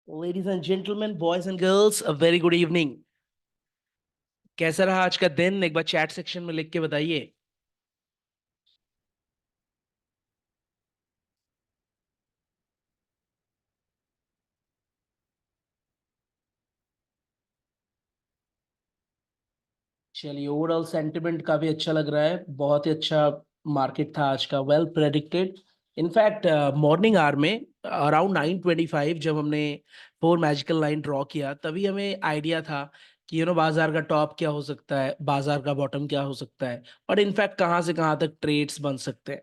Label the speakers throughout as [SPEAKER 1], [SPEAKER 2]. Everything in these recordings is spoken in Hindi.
[SPEAKER 1] Ladies and gentlemen, boys and girls, a very good evening. कैसा रहा आज का दिन? एक बार चैट सेक्शन में लिख के बताइए। चलिए, ओवरऑल सेंटिमेंट काफी अच्छा लग रहा है। बहुत ही अच्छा मार्केट था आज का, well predicted. In fact morning hour में अराउंड 9:25 जब हमने फोर मैजिकल लाइन ड्रॉ किया, तभी हमें आइडिया था कि बाजार का टॉप क्या हो सकता है, बाजार का बॉटम क्या हो सकता है, और इनफैक्ट कहाँ से कहाँ तक ट्रेड्स बन सकते हैं।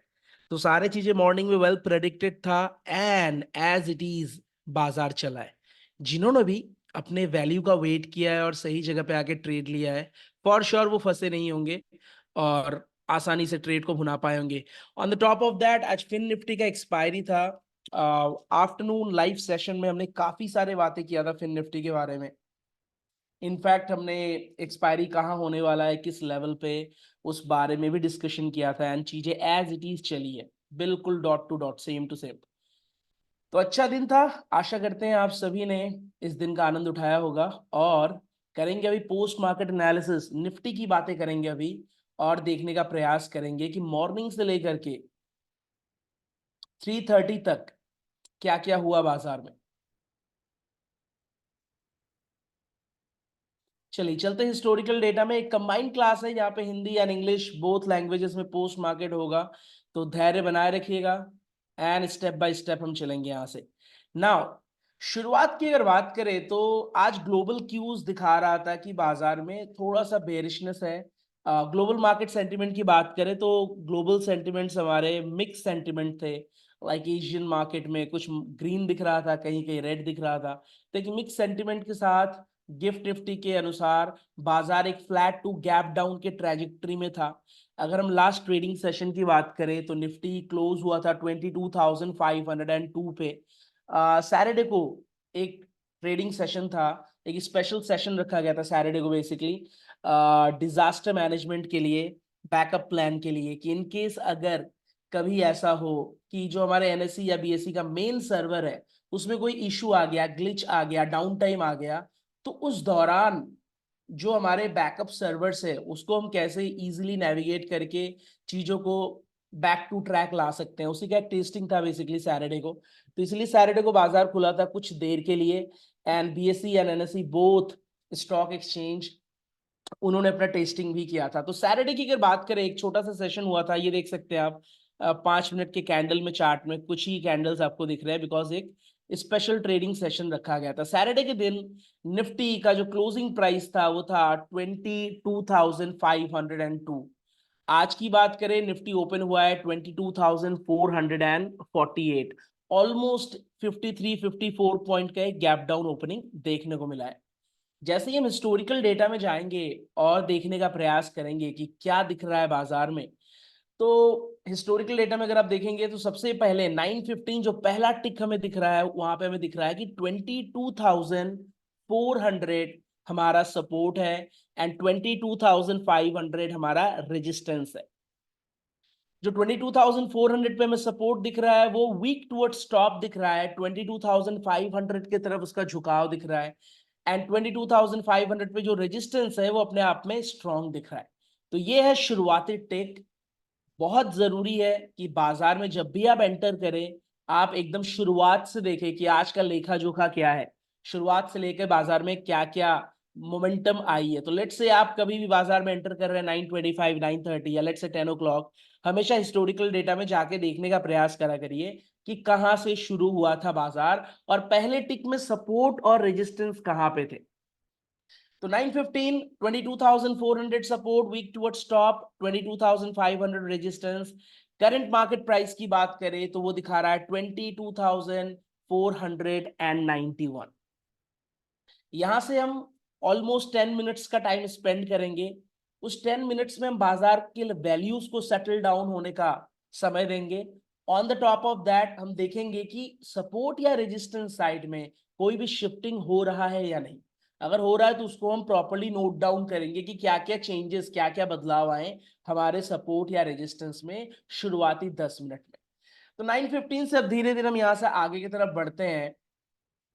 [SPEAKER 1] तो सारे चीजें मॉर्निंग में वेल प्रेडिक्टेड था, एंड एज इट इज बाजार चला है। जिन्होंने भी अपने वैल्यू का वेट किया है और सही जगह पे आके ट्रेड लिया है, फॉर श्योर वो फंसे नहीं होंगे और आसानी से ट्रेड को भुना पाए होंगे। On the top of that, आज फिन निफ्टी का एक्सपायरी था। आफ्टरनून लाइव सेशन में हमने काफी सारे बातें किया था फिन निफ्टी के बारे में। इनफैक्ट हमने एक्सपायरी कहाँ होने वाला है, किस लेवल पे, उस बारे में भी डिस्कशन किया था, एंड चीजें एज इट इज चली है, बिल्कुल dot to dot, same to same. तो अच्छा दिन था। आशा करते हैं आप सभी ने इस दिन का आनंद उठाया होगा। और करेंगे अभी पोस्ट मार्केट एनालिसिस, निफ्टी की बातें करेंगे अभी, और देखने का प्रयास करेंगे कि मॉर्निंग से लेकर के 3:30 तक क्या क्या हुआ बाजार में। चलिए चलते हिस्टोरिकल डेटा में। एक कंबाइंड क्लास है, यहाँ पे Hindi and English both languages में पोस्ट मार्केट होगा, तो धैर्य बनाए रखिएगा एंड स्टेप बाय स्टेप हम चलेंगे यहाँ से। नाउ, शुरुआत की अगर बात करें तो आज ग्लोबल क्यूज दिखा रहा था कि बाजार में थोड़ा सा बेरिशनेस है। ग्लोबल मार्केट सेंटिमेंट की बात करें तो ग्लोबल सेंटिमेंट्स हमारे मिक्स सेंटिमेंट थे। लाइक एशियन मार्केट में कुछ ग्रीन दिख रहा था, कहीं कहीं रेड दिख रहा था। तो एक मिक्स सेंटिमेंट के साथ गिफ्ट निफ्टी के अनुसार बाजार एक फ्लैट टू गैप डाउन के ट्रेजेक्टरी में था। अगर हम लास्ट ट्रेडिंग सेशन की बात करें तो निफ्टी क्लोज हुआ था 22,502 पे। सैटरडे को एक ट्रेडिंग सेशन था, एक स्पेशल सेशन रखा गया था सैटरडे को, बेसिकली डिजास्टर मैनेजमेंट के लिए, बैकअप प्लान के लिए, कि इन केस अगर कभी ऐसा हो कि जो हमारे एनएससी या बीएससी का मेन सर्वर है उसमें कोई इशू आ गया, ग्लिच आ गया, डाउन टाइम आ गया, तो उस दौरान जो हमारे बैकअप सर्वर्स है उसको हम कैसे इजीली नेविगेट करके चीजों को बैक टू ट्रैक ला सकते हैं। उसी का एक टेस्टिंग था बेसिकली सैटरडे को। तो इसलिए सैटरडे को बाजार खुला था कुछ देर के लिए, and BSE and NSE both stock exchange, उन्होंने अपना टेस्टिंग भी किया था। तो सैटरडे की अगर बात करें, एक छोटा सा सेशन हुआ था, ये देख सकते हैं आप। 5 मिनट के कैंडल में चार्ट में कुछ ही कैंडल्स आपको दिख रहे हैं, बिकॉज एक स्पेशल ट्रेडिंग सेशन रखा गया था सैटरडे के दिन। निफ्टी का जो क्लोजिंग प्राइस था वो था 22,502। आज की बात करें, निफ्टी ओपन हुआ है 22,448। ऑलमोस्ट 53-54 पॉइंट का एक गैप डाउन ओपनिंग देखने को मिला है। जैसे ही हम हिस्टोरिकल डेटा में जाएंगे और देखने का प्रयास करेंगे कि क्या दिख रहा है बाजार में, तो हिस्टोरिकल डेटा में अगर आप देखेंगे तो सबसे पहले 9:15 जो पहला टिक हमें दिख रहा है, वहां पे हमें दिख रहा है कि 22,400 हमारा सपोर्ट है, एंड 22,500 हमारा रेजिस्टेंस है। जो 22,400 पे हमें सपोर्ट दिख रहा है वो वीक टुवर्ड स्टॉप दिख रहा है, 22,500 की तरफ उसका झुकाव दिख रहा है, एंड 22,500 पे जो रेजिस्टेंस है वो अपने आप में स्ट्रॉन्ग दिख रहा है। तो ये है शुरुआती टेक। बहुत जरूरी है कि बाजार में जब भी आप एंटर करें, आप एकदम शुरुआत से देखें कि आज का लेखा जोखा क्या है, शुरुआत से लेकर बाजार में क्या क्या मोमेंटम आई है। तो लेट्स से आप कभी भी बाजार में एंटर कर रहे हैं 9:25, 9:30 या लेट्स से 10 o'clock, हमेशा हिस्टोरिकल डेटा में जाके देखने का प्रयास करा करिए कि कहाँ से शुरू हुआ था बाजार, और पहले टिक में सपोर्ट और रेजिस्टेंस कहाँ पे थे। तो 9:15, 22,400 support, weak toward stop, 22,500 resistance. Current market price की बात करें तो वो दिखा रहा है 22,491। यहां से हम ऑलमोस्ट 10 मिनट्स का टाइम स्पेंड करेंगे। उस 10 मिनट्स में हम बाजार के वैल्यूज को सेटल डाउन होने का समय देंगे। On the top of that हम देखेंगे कि सपोर्ट या रेजिस्टेंस साइड में कोई भी शिफ्टिंग हो रहा है या नहीं। अगर हो रहा है तो उसको हम प्रॉपरली नोट डाउन करेंगे कि क्या क्या चेंजेस, क्या क्या बदलाव आए हमारे सपोर्ट या रेजिस्टेंस में शुरुआती 10 मिनट में। तो 9:15 से अब धीरे धीरे हम यहाँ से आगे की तरफ बढ़ते हैं।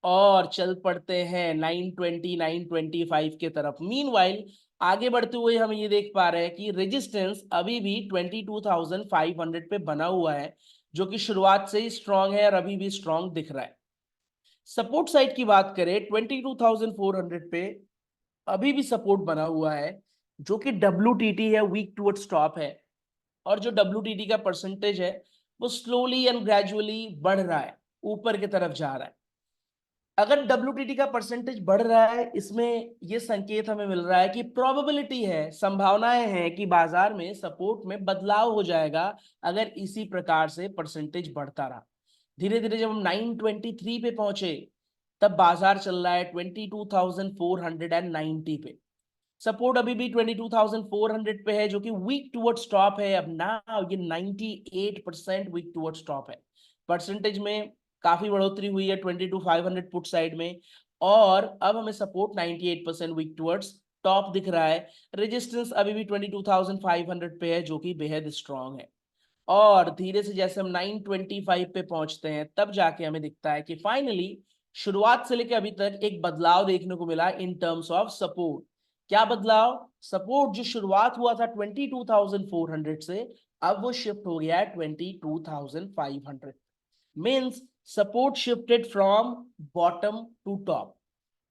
[SPEAKER 1] और चल पड़ते हैं 920 925 के तरफ। मीनवाइल आगे बढ़ते हुए हम ये देख पा रहे हैं कि रेजिस्टेंस अभी भी 22,500 पे बना हुआ है, जो कि शुरुआत से ही स्ट्रांग है और अभी भी स्ट्रांग दिख रहा है। सपोर्ट साइड की बात करें 22,400 पे अभी भी सपोर्ट बना हुआ है, जो कि WTT है, वीक टुवर्ड स्टॉप है। और जो WTT का परसेंटेज है वो स्लोली एंड ग्रेजुअली बढ़ रहा है, ऊपर की तरफ जा रहा है। अगर WTT का परसेंटेज बढ़ रहा है, इसमें ये संकेत हमें मिल रहा है कि प्रोबेबिलिटी है, संभावनाएं हैं कि बाजार में सपोर्ट में बदलाव हो जाएगा अगर इसी प्रकार से परसेंटेज बढ़ता रहा। धीरे धीरे जब हम 923 पे पहुंचे, तब बाजार चल रहा है 22,490 पे। सपोर्ट अभी भी 22,400 पे है, जो कि वीक टुवर्ड स्टॉप है। अब ना ये 98% वीक टुवर्ड स्टॉप है। परसेंटेज में काफी बढ़ोतरी हुई है 22,500 पुट साइड में, और अब हमें सपोर्ट 98% वीक टुवर्ड्स टॉप दिख रहा है। रेजिस्टेंस अभी भी 22,500 पे है, जो कि बेहद स्ट्रांग है। और धीरे से जैसे हम 925 पे पहुंचते हैं, तब जाके हमें दिखता है कि फाइनली शुरुआत से लेकर अभी तक एक बदलाव देखने को मिला इन टर्म्स ऑफ सपोर्ट। क्या बदलाव? सपोर्ट जो शुरुआत हुआ था 22,400 से, अब वो शिफ्ट हो गया है 22,500। Means support shifted from bottom to top.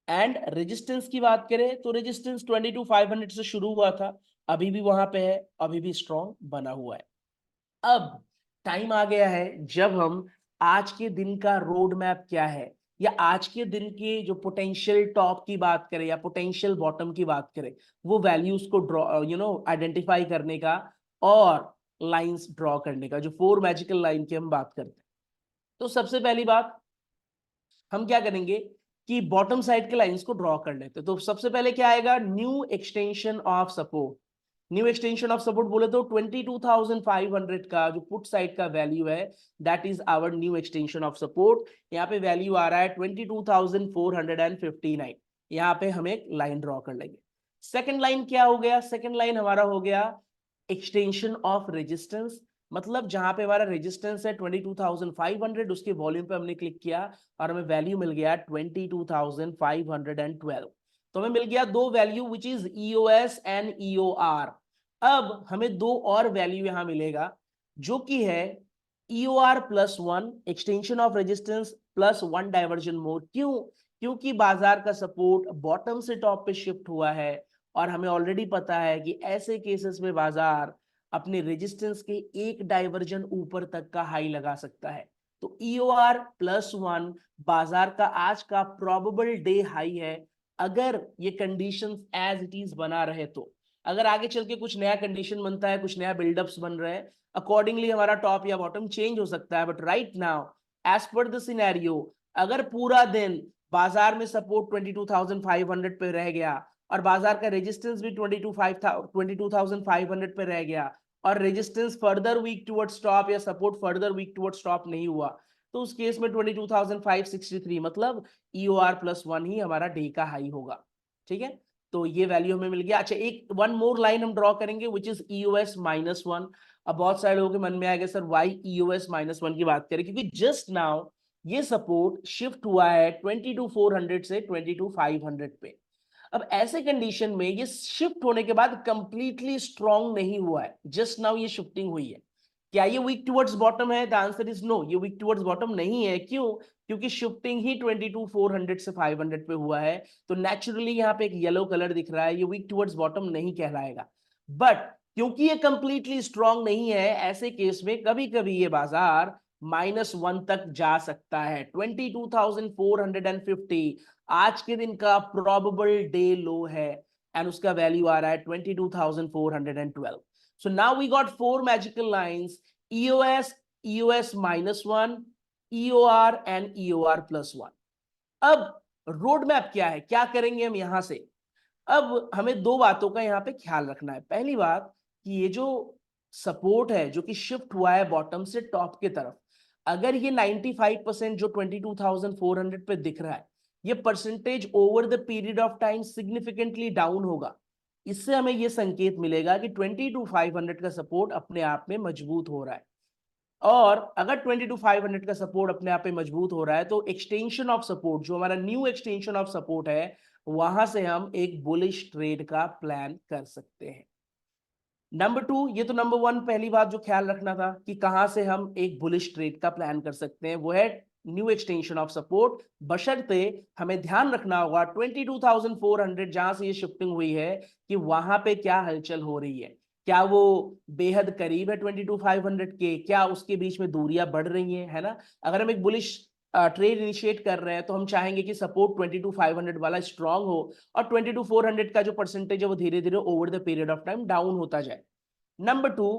[SPEAKER 1] And resistance की बात करें तो रेजिस्टेंस 22,500 से शुरू हुआ था, अभी भी वहां पे है, अभी भी स्ट्रॉन्ग बना हुआ है। अब टाइम आ गया है जब हम आज के दिन का रोड मैप क्या है, या आज के दिन के जो पोटेंशियल टॉप की बात करें या पोटेंशियल बॉटम की बात करें, वो वैल्यूज को ड्रॉ आइडेंटिफाई करने का और लाइंस ड्रॉ करने का, जो 4 मैजिकल लाइन की हम बात करते हैं। तो सबसे पहली बात हम क्या करेंगे कि बॉटम साइड के लाइंस को ड्रॉ कर लेते हैं। तो सबसे पहले क्या आएगा? New extension of support. New extension of support बोले तो 22,500 का जो पुट साइड का वैल्यू है, that is our new extension of support. यहाँ पे वैल्यू आ रहा है 22,459। यहाँ पे हम एक लाइन ड्रॉ कर लेंगे। सेकेंड लाइन क्या हो गया? सेकेंड लाइन हमारा हो गया एक्सटेंशन ऑफ रेजिस्टेंस। मतलब जहां पे हमारा रेजिस्टेंस है 22,500, उसके वॉल्यूम पे हमने क्लिक किया और हमें वैल्यू मिल गया 22,512। तो हमें मिल गया दो value, which is EOS and EOR। अब हमें दो और वैल्यू यहां मिलेगा, जो कि है EOR+1 extension of resistance plus 1 diversion mode. क्यों? क्योंकि बाजार का सपोर्ट बॉटम से टॉप पे शिफ्ट हुआ है, और हमें ऑलरेडी पता है कि ऐसे केसेस में बाजार अपने रेजिस्टेंस के एक डाइवर्जन ऊपर तक का हाई लगा सकता है। तो EOR+1 बाजार का आज का प्रोबेबल डे हाई है, अगर ये कंडीशंस एज इट इज बना रहे तो। अगर आगे चल के कुछ नया कंडीशन बनता है, कुछ नया बिल्डअप्स बन रहे हैं, अकॉर्डिंगली हमारा टॉप या बॉटम चेंज हो सकता है। But right now as per the scenario, अगर पूरा दिन बाजार में सपोर्ट 22,500 पे रह गया और बाजार का रेजिस्टेंस भी 22,500 पे रह गया, और resistance further weak toward stop या support further weak toward stop नहीं हुआ, तो उस केस में 22,563 मतलब EOR+1 ही हमारा डे का हाई होगा। ठीक है, तो ये वैल्यू हमें मिल गया। अच्छा, एक वन मोर लाइन हम ड्रॉ करेंगे, विच इज EOS-1। अब बहुत सारे लोगों के मन में आएगा, सर वाई EOS-1 की बात करें? क्योंकि जस्ट नाउ ये सपोर्ट शिफ्ट हुआ है 22,400 से 22,500 पे। अब ऐसे कंडीशन में ये शिफ्ट होने के बाद कंप्लीटली स्ट्रांग नहीं हुआ है, जस्ट नाउ ये शिफ्टिंग हुई है। क्या ये वीक टुवर्ड्स बॉटम है? द आंसर इज नो, ये वीक टुवर्ड्स बॉटम नहीं है। क्यों? क्योंकि शिफ्टिंग ही 22,400 से 500 पे हुआ है, तो नेचुरली यहाँ पे एक येलो कलर दिख रहा है, ये वीक टुवर्ड्स बॉटम नहीं कहलाएगा। बट क्योंकि ये कंप्लीटली स्ट्रांग नहीं है, ऐसे केस में कभी कभी ये बाजार -1 तक जा सकता है। 22,450 आज के दिन का प्रोबेबल डे लो है, एंड उसका वैल्यू आ रहा है 22,412। So now we got four magical lines: EOS, EOS-1, EOR and EOR+1। अब रोड मैप क्या है, क्या करेंगे हम यहां से? अब हमें दो बातों का यहाँ पे ख्याल रखना है। पहली बात कि ये जो सपोर्ट है जो कि शिफ्ट हुआ है बॉटम से टॉप की तरफ, अगर ये 95% जो 22,400 पे दिख रहा है, ये percentage over the period of time significantly down होगा, इससे हमें ये संकेत मिलेगा कि 22,500 का सपोर्ट अपने आप में मजबूत हो रहा है। और अगर 22,500 का सपोर्ट अपने आप पे मजबूत हो रहा है तो एक्सटेंशन ऑफ सपोर्ट, जो हमारा न्यू एक्सटेंशन ऑफ सपोर्ट है, वहां से हम एक बुलिश ट्रेड का प्लान कर सकते हैं। नंबर 2, ये तो नंबर 1 पहली बात जो ख्याल रखना था कि कहां से हम एक बुलिश ट्रेड का प्लान कर सकते हैं, वो है न्यू एक्सटेंशन ऑफ सपोर्ट। बशर्ते हमें ध्यान रखना होगा 22,400 जहां से ये शिफ्टिंग हुई है कि वहां पे क्या हलचल हो रही है, क्या वो बेहद करीब है 22,500 के, क्या उसके बीच में दूरियां बढ़ रही हैं, है ना। अगर हम एक बुलिश ट्रेड इनिशिएट कर रहे हैं तो हम चाहेंगे कि सपोर्ट 22,500 वाला स्ट्रांग हो और 22,400 का जो परसेंटेज है वो धीरे धीरे over the period of time down होता जाए। नंबर 2,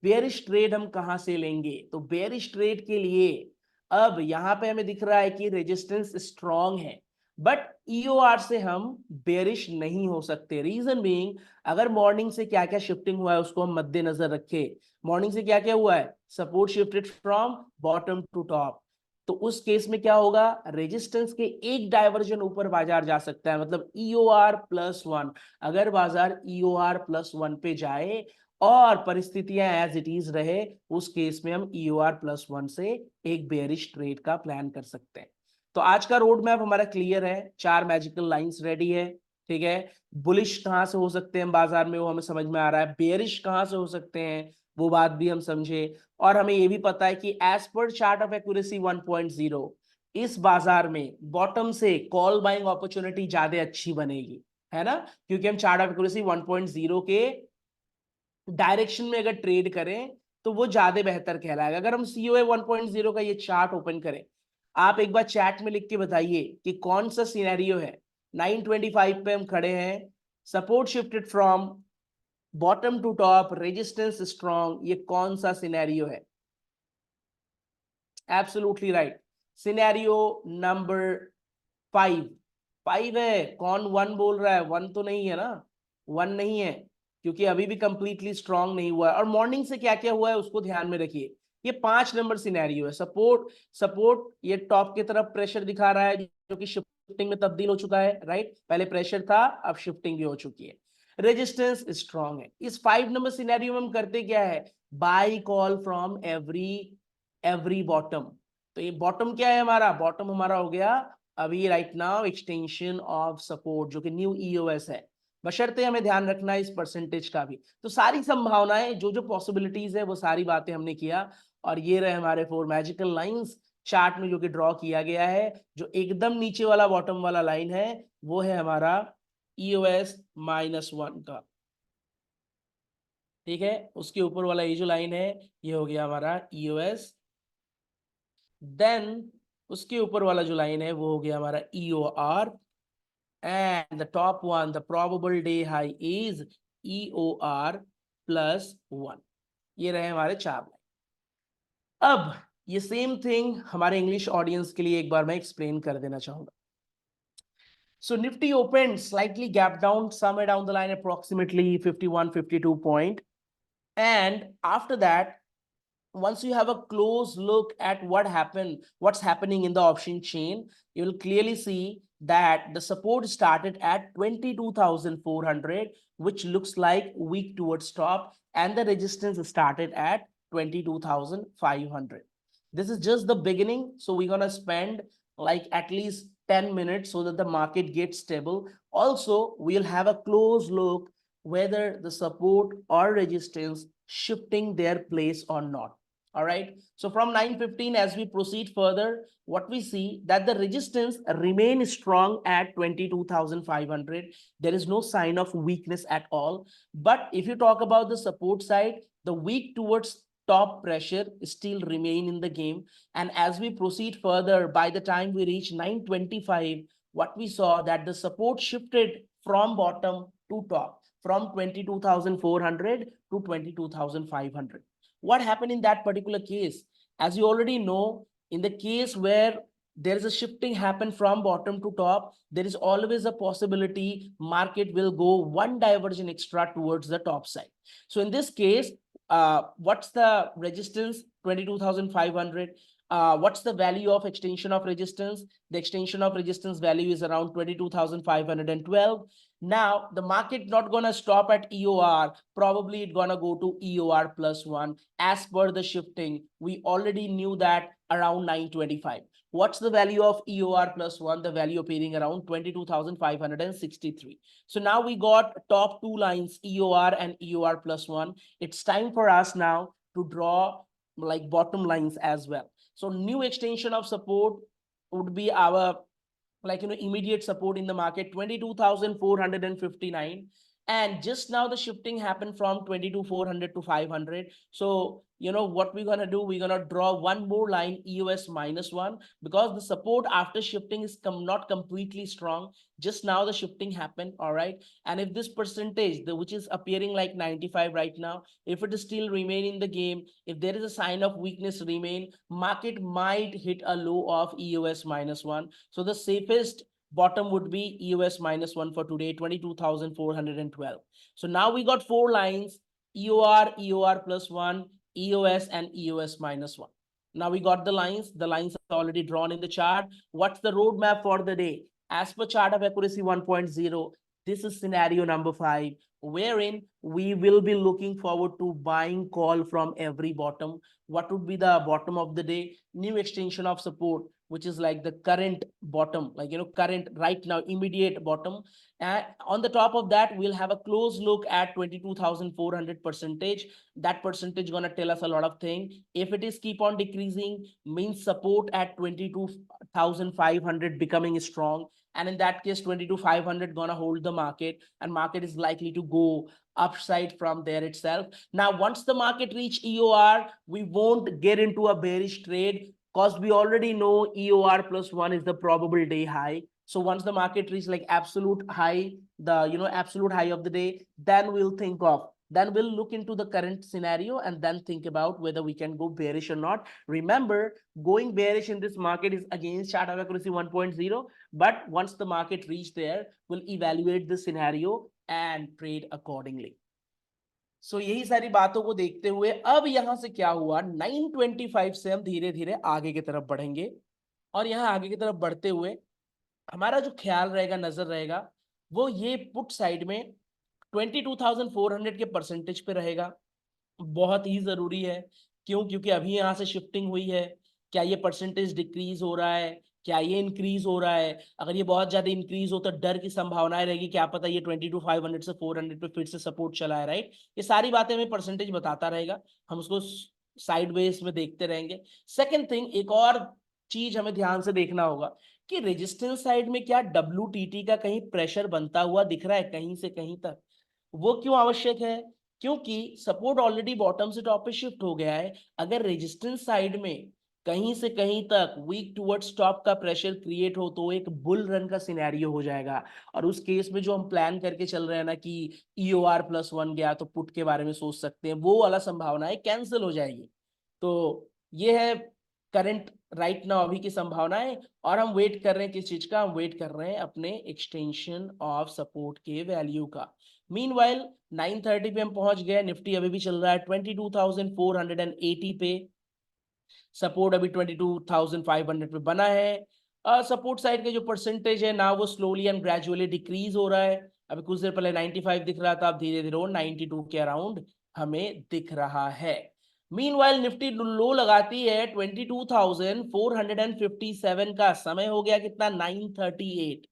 [SPEAKER 1] बेयरिश ट्रेड हम कहां से लेंगे, तो बेयरिश ट्रेड के लिए अब यहां पे हमें दिख रहा है कि रेजिस्टेंस स्ट्रांग है, बट ईओआर से हम बेयरिश नहीं हो सकते। रीजन बीइंग, अगर मॉर्निंग से क्या क्या शिफ्टिंग हुआ है उसको हम मद्देनजर रखें। मॉर्निंग से क्या क्या हुआ है, support shifted from bottom to top, तो उस केस में क्या होगा, रेजिस्टेंस के एक डायवर्जन ऊपर बाजार जा सकता है, मतलब EOR+1। अगर बाजार EOR+1 पे जाए और परिस्थितियां एज इट इज रहे, उस केस में हम EOR+1 से एक बेयरिश ट्रेड का प्लान कर सकते हैं। तो आज का रोड मैप हमारा क्लियर है, 4 मैजिकल लाइंस रेडी है, ठीक है। बुलिश कहां से हो सकते हैं बाजार में वो हमें समझ में आ रहा है, बेयरिश कहां से हो सकते हैं वो बात भी हम समझे, और हमें ये भी पता है कि as per chart of accuracy 1.0 इस बाजार में बॉटम से कॉल बाइंग अपॉर्चुनिटी ज्यादा अच्छी बनेगी, है ना, क्योंकि हम चार्ट ऑफ एक्यूरेसी 1.0 के डायरेक्शन में अगर ट्रेड करें तो वो ज्यादा बेहतर कहलाएगा। अगर हम COA 1.0 का ये चार्ट ओपन करें, आप एक बार चैट में लिख के बताइए कि कौन सा सिनेरियो है। 925 पे हम खड़े हैं, support shifted from bottom to top, resistance strong, ये कौन सा सिनेरियो है? Absolutely right, scenario number 5। 5 है, कौन 1 बोल रहा है? 1 तो नहीं है ना, 1 नहीं है, क्योंकि अभी भी कंप्लीटली स्ट्रांग नहीं हुआ है। और मॉर्निंग से क्या क्या हुआ है उसको ध्यान में रखिए। ये 5 नंबर सिनेरियो है। सपोर्ट, सपोर्ट ये टॉप की तरफ प्रेशर दिखा रहा है जो कि शिफ्टिंग में तब्दील हो चुका है, राइट। पहले प्रेशर था, अब शिफ्टिंग भी हो चुकी है। रेजिस्टेंस स्ट्रांग है। इस 5 नंबर सिनेरियो में हम करते क्या है, buy call from every every bottom. तो ये बॉटम क्या है हमारा, बॉटम हमारा हो गया अभी right now extension of support जो कि न्यू EOS है। बशर्ते हमें ध्यान रखना है इस परसेंटेज का भी। तो सारी संभावनाएं, जो जो पॉसिबिलिटीज है वो सारी बातें हमने किया, और ये रहे हमारे 4 मैजिकल लाइंस चार्ट में जो कि ड्रॉ किया गया है। जो एकदम नीचे वाला बॉटम वाला लाइन है वो है हमारा EOS-1 का, ठीक है। उसके ऊपर वाला ये जो लाइन है ये हो गया हमारा EOS, देन उसके ऊपर वाला जो लाइन है वो हो गया हमारा EOR, and the top one, the probable day high is EOR+1। ये रहे हमारे 4 लाइन। अब ये सेम थिंग हमारे इंग्लिश ऑडियंस के लिए एक बार मैं एक्सप्लेन कर देना चाहूंगा। So Nifty opened slightly gap down somewhere down the line, approximately 51, 52 point, and after that, once you have a close look at what's happening in the option chain, you will clearly see that the support started at 22,400, which looks like weak towards top, and the resistance started at 22,500. This is just the beginning, so we're gonna spend like at least 10 minutes so that the market gets stable. Also, we'll have a close look whether the support or resistance shifting their place or not. All right, so from 9:15 as we proceed further, what we see that the resistance remains strong at 22,500. There is no sign of weakness at all. But if you talk about the support side, the weak towards top pressure still remain in the game. And as we proceed further, by the time we reach 9:25, what we saw that the support shifted from bottom to top, from 22,400 to 22,500. What happened in that particular case? As you already know, in the case where there is a shifting happen from bottom to top, there is always a possibility market will go one diversion extra towards the top side. So in this case, what's the resistance? 22,500. What's the value of extension of resistance? The extension of resistance value is around 22,512. Now the market not gonna stop at EOR. Probably it gonna go to EOR plus one as per the shifting. We already knew that around 925. What's the value of EOR plus one? The value appearing around 22,563. So now we got top two lines, EOR and EOR plus one. It's time for us now to draw like bottom lines as well. So new extension of support would be our immediate support in the market 22,459, and just now the shifting happened from 22,400 to 500. So what we're gonna do, we're gonna draw one more line, EOS minus one, because the support after shifting is not completely strong. Just now the shifting happened, all right? And if this percentage, which is appearing like 95 right now, if it is still remain in the game, if there is a sign of weakness remain, market might hit a low of EOS minus one. So the safest bottom would be EOS minus one for today, 22,412. So now we got four lines, EOR, EOR plus one, EOS and EOS minus one. Now we got the lines are already drawn in the chart. What's the roadmap for the day? As per chart of accuracy 1.0, this is scenario number 5, wherein we will be looking forward to buying call from every bottom. What would be the bottom of the day? New extension of support, which is like the current bottom, current right now immediate bottom. And on the top of that, we'll have a close look at 22,400 percentage. That percentage gonna tell us a lot of things. If it is keep on decreasing, means support at 22,500 becoming strong, and in that case 22,500 gonna hold the market, and market is likely to go upside from there itself. Now once the market reach EOR, we won't get into a bearish trade, because we already know EOR plus one is the probable day high. So once the market reach like absolute high, the absolute high of the day, then we'll look into the current scenario and then think about whether we can go bearish or not. Remember, going bearish in this market is against chart of accuracy 1.0, but once the market reach there, we'll evaluate the scenario and trade accordingly. सो यही सारी बातों को देखते हुए अब यहां से क्या हुआ, 925 से हम धीरे धीरे आगे की तरफ बढ़ेंगे, और यहाँ आगे की तरफ बढ़ते हुए हमारा जो ख्याल रहेगा, नजर रहेगा, वो ये पुट साइड में 22,400 के परसेंटेज पे रहेगा। बहुत ही जरूरी है, क्योंकि अभी यहाँ से शिफ्टिंग हुई है, क्या ये परसेंटेज डिक्रीज हो रहा है, क्या ये इंक्रीज हो रहा है? अगर ये बहुत ज्यादा इंक्रीज हो तो डर की संभावनाएं रहेगी, क्या पता ये 22,500 से 400 पे फिर से सपोर्ट चला है, राइट? ये सारी बातें हमें परसेंटेज बताता रहेगा, हम उसको साइड वेज में देखते रहेंगे। सेकेंड थिंग, एक और चीज हमें ध्यान से देखना होगा कि रेजिस्टेंस साइड में क्या WTT का कहीं प्रेशर बनता हुआ दिख रहा है कहीं से कहीं तक? वो क्यों आवश्यक है? क्योंकि सपोर्ट ऑलरेडी बॉटम से टॉप पे शिफ्ट हो गया है। अगर रेजिस्टेंस साइड में कहीं से कहीं तक वीक टुवर्ड्स टॉप का प्रेशर क्रिएट हो तो एक बुल रन का सिनेरियो हो जाएगा, और उस केस में जो हम प्लान करके चल रहे हैं ना कि EOR प्लस वन गया तो पुट के बारे में सोच सकते हैं, वो वाला संभावना है कैंसिल हो जाएगी। तो ये है करंट राइट नाउ अभी की संभावनाएं, और हम वेट कर रहे हैं किस चीज का? हम वेट कर रहे हैं अपने एक्सटेंशन ऑफ सपोर्ट के वैल्यू का। मीनवाइल 930 पे हम पहुंच गए, निफ्टी अभी भी चल रहा है 22,480 पे, सपोर्ट अभी 22,500 पे बना है। सपोर्ट साइड के जो परसेंटेज है ना, वो स्लोली एंड ग्रेजुअली डिक्रीज हो रहा है। अभी कुछ देर पहले 95 दिख रहा था, अब धीरे धीरे 92 के अराउंड हमें दिख रहा है। मीनवाइल निफ्टी लो लगाती है 22,457 का, समय हो गया कितना? 938।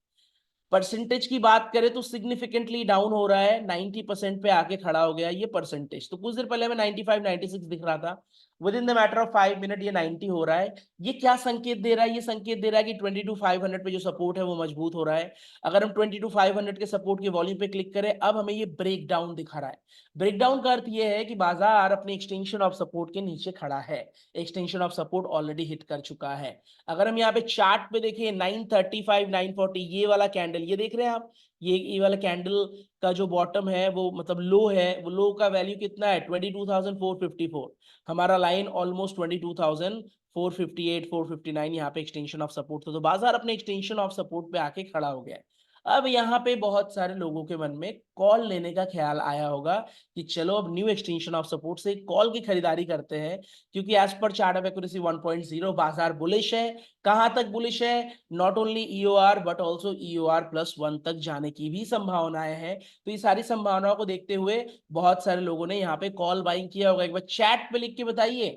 [SPEAKER 1] परसेंटेज की बात करें तो सिग्निफिकेंटली डाउन हो रहा है, 90% पे आके खड़ा हो गया ये परसेंटेज। तो कुछ देर पहले हमें 95 96 दिख रहा था, with in the matter of 5 minute ये 90 हो रहा है। ये क्या संकेत दे रहा है? ये संकेत दे रहा है कि 22,500 पे जो सपोर्ट है वो मजबूत हो रहा है। अगर हम 22,500 के सपोर्ट के वॉल्यूम पे क्लिक करें, अब हमें ये ब्रेक डाउन दिखा रहा है। ब्रेक डाउन का अर्थ ये है कि बाजार अपने एक्सटेंशन ऑफ सपोर्ट के नीचे खड़ा है, extension of support already hit कर चुका है। अगर हम यहाँ पे चार्ट पे देखें 935 940, ये वाला कैंडल ये देख रहे हैं आप, ये वाला कैंडल का जो बॉटम है वो मतलब लो है, वो लो का वैल्यू कितना है? 22,454। हमारा लाइन ऑलमोस्ट 22,458 459, यहाँ पे एक्सटेंशन ऑफ सपोर्ट था। तो बाजार अपने एक्सटेंशन ऑफ सपोर्ट पे आके खड़ा हो गया है। अब यहाँ पे बहुत सारे लोगों के मन में कॉल लेने का ख्याल आया होगा कि चलो अब न्यू एक्सटेंशन ऑफ सपोर्ट से कॉल की खरीदारी करते हैं, क्योंकि as per chart of accuracy 1.0 बाजार बुलिश है। कहां तक बुलिश है? Not only EOR but also EOR+1 तक जाने की भी संभावनाएं हैं। तो ये सारी संभावनाओं को देखते हुए बहुत सारे लोगों ने यहाँ पे कॉल बाइंग किया होगा। एक बार चैट पे लिख के बताइए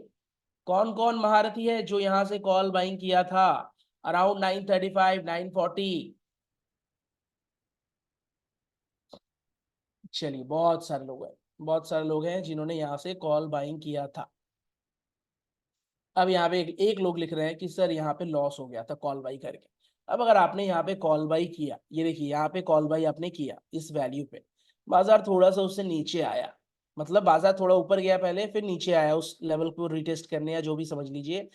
[SPEAKER 1] कौन कौन महारथी है जो यहां से कॉल बाइंग किया था अराउंड 935 940। चलिए बहुत सारे लोग हैं जिन्होंने यहां से कॉल बाइंग किया था। अब यहाँ पे एक लोग लिख रहे हैं कि सर यहाँ पे लॉस हो गया था कॉल बाई करके। अब अगर आपने यहाँ पे कॉल बाई किया, ये देखिए यहाँ पे कॉल बाई आपने किया इस वैल्यू पे, बाजार थोड़ा सा उससे नीचे आया, मतलब बाजार थोड़ा ऊपर गया पहले फिर नीचे आया उस लेवल को रिटेस्ट करने या जो भी समझ लीजिए।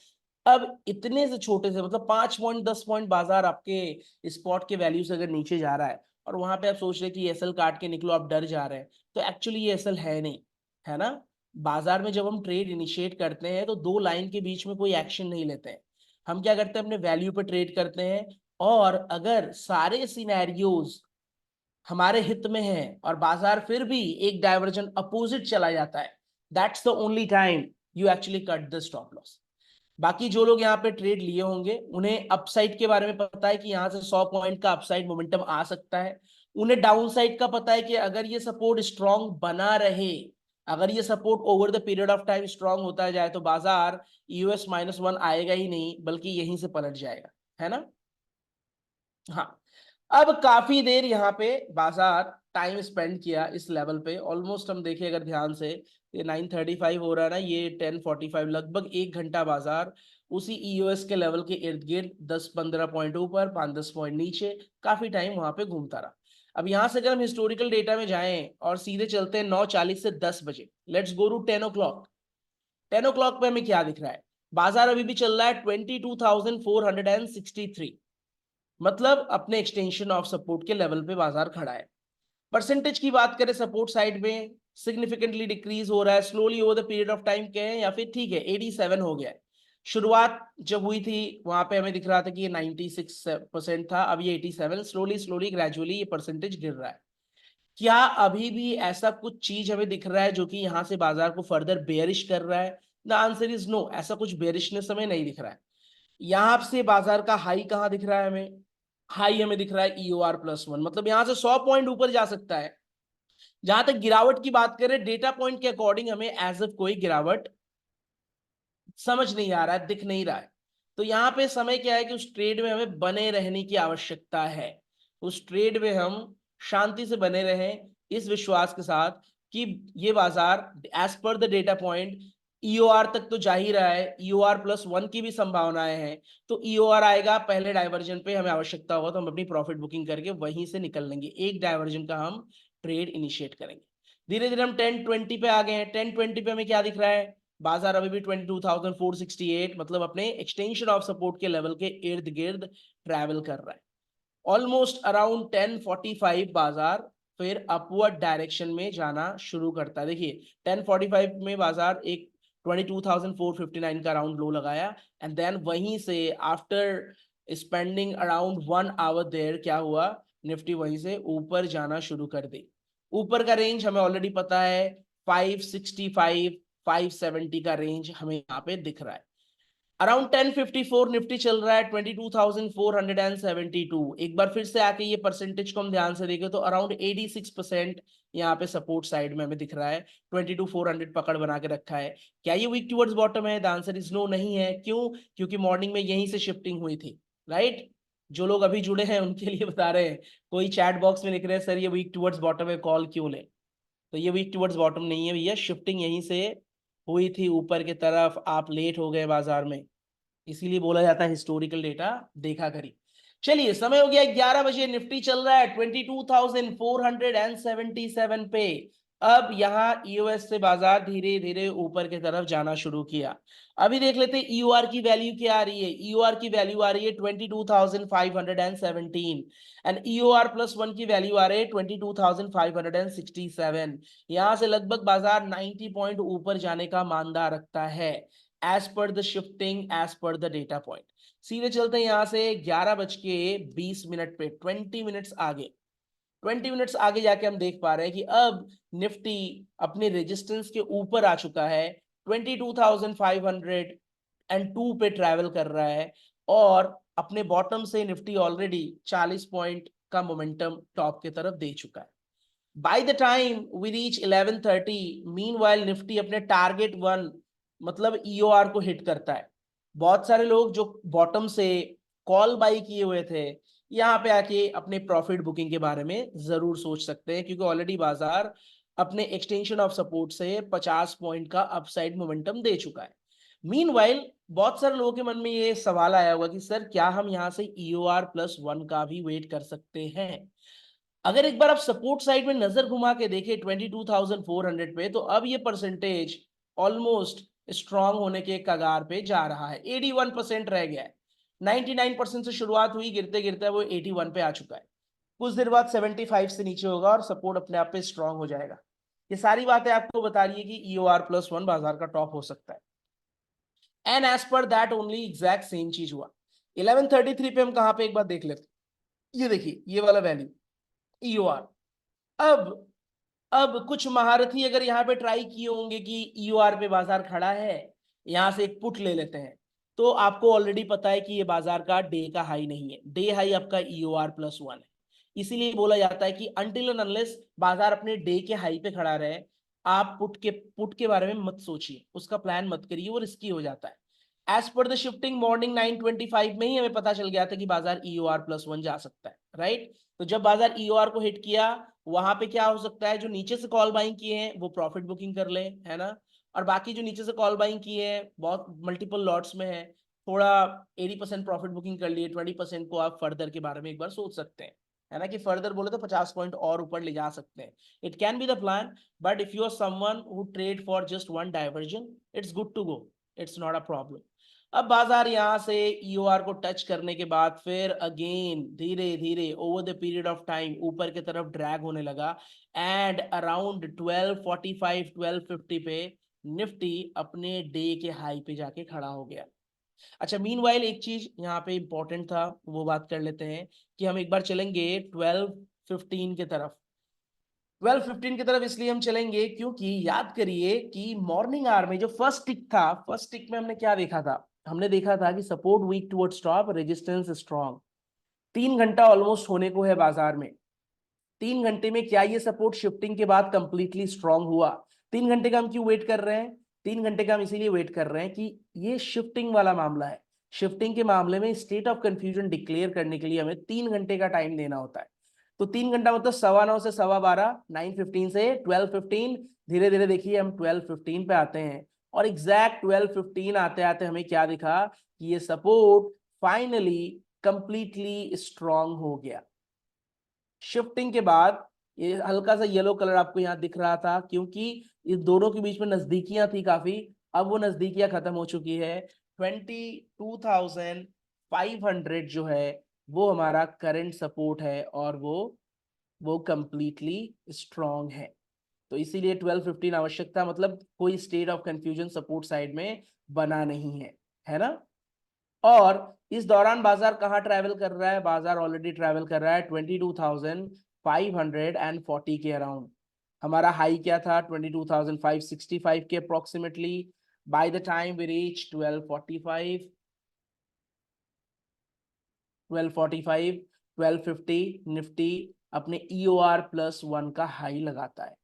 [SPEAKER 1] अब इतने से छोटे से मतलब 5 पॉइंट 10 पॉइंट बाजार आपके स्पॉट के वैल्यू से अगर नीचे जा रहा है और वहां पे आप सोच रहे कि एसएल काट के निकलो, आप डर जा रहे हैं, तो एक्चुअली ये एसएल है नहीं, है ना। बाजार में जब हम ट्रेड इनिशिएट करते हैं तो दो लाइन के बीच में कोई एक्शन नहीं लेते हैं। हम क्या करते हैं, अपने वैल्यू पे ट्रेड करते हैं, और अगर सारे सिनेरियोज हमारे हित में है और बाजार फिर भी एक डाइवर्जन अपोजिट चला जाता है, that's the only time you actually cut the stop loss. बाकी जो लोग यहाँ पे ट्रेड लिए होंगे उन्हें अपसाइड के बारे में पता है कि यहाँ से 100 पॉइंट का अपसाइड मोमेंटम आ सकता है। उन्हें डाउन साइड का पता है कि अगर ये सपोर्ट स्ट्रांग बना रहे, अगर ये support over the period of time strong होता जाए तो बाजार US-1 आएगा ही नहीं बल्कि यहीं से पलट जाएगा, है ना। हाँ, अब काफी देर यहाँ पे बाजार टाइम स्पेंड किया इस लेवल पे, ऑलमोस्ट हम देखें अगर ध्यान से, ये 9:35 हो रहा है ना, ये 10:45, लगभग 1 घंटा बाजार उसी EOS के लेवल के इर्द गिर्द 10-15 पॉइंट ऊपर 5-10 पॉइंट नीचे काफी टाइम वहां पे घूमता रहा। अब यहां से अगर हम हिस्टोरिकल डेटा में जाएं और सीधे चलते हैं 9:40 से 10 बजे, let's go to 10 o'clock। 10 o'clock पे हमें क्या दिख रहा है? बाजार अभी भी चल रहा है 22,463, मतलब अपने एक्सटेंशन ऑफ सपोर्ट के लेवल पे बाजार खड़ा है। परसेंटेज की बात करें सपोर्ट साइड में सिग्निफिकेंटली डिक्रीज हो रहा है slowly over the period of time, कहें या फिर ठीक है 87 हो गया है। शुरुआत जब हुई थी वहां पे हमें दिख रहा था कि ये 96% था, अब ये 87, स्लोली स्लोली ग्रेजुअली ये परसेंटेज गिर रहा है। क्या अभी भी ऐसा कुछ चीज हमें दिख रहा है जो कि यहाँ से बाजार को फर्दर बेयरिश कर रहा है? द आंसर इज नो, ऐसा कुछ बेयरिशनेस हमें नहीं दिख रहा है। यहां से बाजार का हाई कहां दिख रहा है हमें? हाई हमें दिख रहा है EOR+1, मतलब यहां से 100 पॉइंट ऊपर जा सकता है। जहां तक गिरावट की बात करें डेटा पॉइंट के अकॉर्डिंग हमें एज ऑफ कोई गिरावट समझ नहीं आ रहा है, दिख नहीं रहा है। तो यहाँ पे समय क्या है कि उस ट्रेड में हमें बने रहने की आवश्यकता है। उस ट्रेड में हम शांति से बने रहें इस विश्वास के साथ कि ये बाजार as per the data point EOR तक तो जा ही रहा है, EOR+1 की भी संभावनाएं हैं। तो EOR आएगा पहले डाइवर्जन पे, हमें आवश्यकता होगा तो हम अपनी प्रॉफिट बुकिंग करके वहीं से निकल लेंगे, एक डाइवर्जन का हम ट्रेड इनिशिएट करेंगे। धीरे धीरे हम 10:20 पे आ गए हैं। 10:20 पे हमें क्या दिख रहा है? बाजार अभी भी 22,468, मतलब अपने एक्सटेंशन ऑफ सपोर्ट के लेवल के इर्द गिर्द ट्रैवल कर रहा है। ऑलमोस्ट अराउंड 10:45 बाजार फिर अपवर्ड डायरेक्शन में जाना शुरू करता है। देखिए 10:45 में बाजार एक 22,459 का राउंड लो लगाया, एंड देन वहीं से आफ्टर स्पेंडिंग अराउंड 1 आवर देर क्या हुआ, निफ्टी वहीं से ऊपर जाना शुरू कर दी। ऊपर का रेंज हमें ऑलरेडी पता है 565 570 का रेंज हमें यहाँ पे दिख रहा है। अराउंड 10:54 निफ्टी चल रहा है 22,472। एक बार फिर से आके ये परसेंटेज को हम ध्यान से देखें तो अराउंड 86% यहाँ पे सपोर्ट साइड में हमें दिख रहा है। 22,400 पकड़ बना के रखा है। क्या ये वीक टुवर्ड्स बॉटम है? द आंसर इज नो, नहीं है। क्यों? क्योंकि मॉर्निंग में यहीं से शिफ्टिंग हुई थी, राइट। जो लोग अभी जुड़े हैं उनके लिए बता रहे हैं, कोई चैट बॉक्स में लिख रहे हैं सर ये वीक टुवर्ड्स बॉटम है, कॉल क्यों ले? तो ये वीक टुवर्ड्स बॉटम नहीं है भैया, शिफ्टिंग यहीं से हुई थी ऊपर की तरफ, आप लेट हो गए बाजार में, इसीलिए बोला जाता है हिस्टोरिकल डेटा देखा करिए। चलिए समय हो गया 11 बजे, निफ्टी चल रहा है 22,477 पे। अब यहाँ EOS से बाजार धीरे धीरे ऊपर की तरफ जाना शुरू किया। अभी देख लेते हैं EOR की वैल्यू क्या आ रही है। EOR की वैल्यू आ रही है 22,517 एंड EOR+1 की वैल्यू आ रही है 22,567। यहां से लगभग बाजार 90 पॉइंट ऊपर जाने का मानदा रखता है। As per the shifting, as per the data point. सीधे चलते हैं यहां से 11:20 पे, 20 मिनट्स आगे, 20 मिनट्स आगे जाके हम देख पा रहे हैं कि अब निफ्टी अपने रेजिस्टेंस के ऊपर आ चुका है, 22,502 पे ट्रैवल कर रहा है, और अपने बॉटम से निफ्टी ऑलरेडी 40 पॉइंट का मोमेंटम टॉप की तरफ दे चुका है। By the time we reach 11:30, meanwhile Nifty अपने टारगेट 1 मतलब ईओआर को हिट करता है। बहुत सारे लोग जो बॉटम से कॉल बाई किए हुए थे, यहाँ पे आके अपने प्रॉफिट बुकिंग के बारे में जरूर सोच सकते हैं, क्योंकि ऑलरेडी बाजार अपने एक्सटेंशन ऑफ सपोर्ट से 50 पॉइंट का अपसाइड मोमेंटम दे चुका है। मीनवाइल बहुत सारे लोगों के मन में ये सवाल आया होगा कि सर क्या हम यहाँ से ईओआर +1 का भी वेट कर सकते हैं? अगर एक बार आप सपोर्ट साइड में नजर घुमा के देखें 22,400 पे, तो अब ये परसेंटेज ऑलमोस्ट स्ट्रांग होने के कगार पे जा रहा है। 81% रह गया है। 99% से शुरुआत हुई, गिरते गिरते वो 81 पे आ चुका है। कुछ देर बाद 75 से नीचे होगा और सपोर्ट अपने आप पे स्ट्रांग हो जाएगा। ये सारी बातें आपको बता रही है कि EOR+1 बाजार का टॉप हो सकता है। And as per that only exact same चीज हुआ। 11:33 पे हम कहां पे एक बार देख लेते, ये देखिए ये वाला वैल्यू EOR। अब अब कुछ महारथी अगर यहाँ पे ट्राई किए होंगे कि ईओआर पे बाजार खड़ा है, यहां से एक पुट ले लेते हैं, तो आपको ऑलरेडी पता है कि ये बाजार का डे का हाई नहीं है, डे हाई आपका EOR+1 है। इसीलिए बोला जाता है कि अनटिल एंड अनलेस बाजार अपने डे के हाई पे खड़ा रहे, आप पुट के बारे में मत सोचिए, उसका प्लान मत करिए, वो रिस्की हो जाता है। As per the shifting morning 9:25 में ही हमें पता चल गया था कि बाजार EOR+1 जा सकता है, राइट। तो जब बाजार EOR को हिट किया, वहां पे क्या हो सकता है, जो नीचे से कॉल बाइंग किए हैं वो प्रॉफिट बुकिंग कर ले, है ना। और बाकी जो नीचे से कॉल बाइंग किए हैं बहुत मल्टीपल लॉट्स में है, थोड़ा 80% प्रॉफिट बुकिंग कर लिए, 20% को आप फर्दर के बारे में एक बार सोच सकते हैं, है ना, कि फर्दर बोले तो 50 पॉइंट और ऊपर ले जा सकते हैं। It can be the plan, but if you are someone who trade for just one diversion, it's good to go, it's not a problem. अब बाजार यहां से ईओआर को टच करने के बाद फिर अगेन धीरे धीरे over the period of time ऊपर की तरफ ड्रैग होने लगा, एंड अराउंड 12:45 12:50 पे निफ्टी अपने डे के हाई पे जाके खड़ा हो गया। अच्छा, मीनवाइल एक चीज यहाँ पे इंपॉर्टेंट था, वो बात कर लेते हैं कि हम एक बार चलेंगे 12:15 की तरफ। 12:15 की तरफ इसलिए हम चलेंगे क्योंकि याद करिए कि मॉर्निंग आवर में जो फर्स्ट टिक था, फर्स्ट टिक में हमने क्या देखा था, हमने देखा था कि support weak towards top, resistance strong. 3 घंटा ऑलमोस्ट होने को है बाजार में। 3 घंटे में क्या ये सपोर्ट शिफ्टिंग के बाद कंप्लीटली स्ट्रांग हुआ? 3 घंटे का हम क्यों वेट कर रहे हैं? 3 घंटे का हम इसीलिए वेट कर रहे हैं कि ये शिफ्टिंग वाला मामला है। शिफ्टिंग के मामले में स्टेट ऑफ कंफ्यूजन डिक्लेयर करने के लिए हमें 3 घंटे का टाइम देना होता है। तो 3 घंटा मतलब 9:15 से 12:15, 9:15 से 12:15। धीरे धीरे देखिए हम 12:15 पे आते हैं, और एग्जैक्ट 12:15 आते आते हमें क्या दिखा कि ये सपोर्ट फाइनली कंप्लीटली स्ट्रांग हो गया। शिफ्टिंग के बाद ये हल्का सा येलो कलर आपको यहाँ दिख रहा था, क्योंकि इस दोनों के बीच में नजदीकियां थी काफी। अब वो नजदीकियां खत्म हो चुकी है। 22,500 जो है वो हमारा करंट सपोर्ट है, और वो कंप्लीटली स्ट्रांग है। तो इसीलिए 12:15 आवश्यक था, मतलब कोई state of confusion support side में बना नहीं है ना। और इस दौरान बाजार कहाँ ट्रैवल कर रहा है? बाजार ऑलरेडी ट्रैवल कर रहा है 22,540 के अराउंड। हमारा हाई क्या था? 22,565 के approximately. By the time we reach 12:45, 12:45, 12:50 Nifty अपने EOR+1 का हाई लगाता है।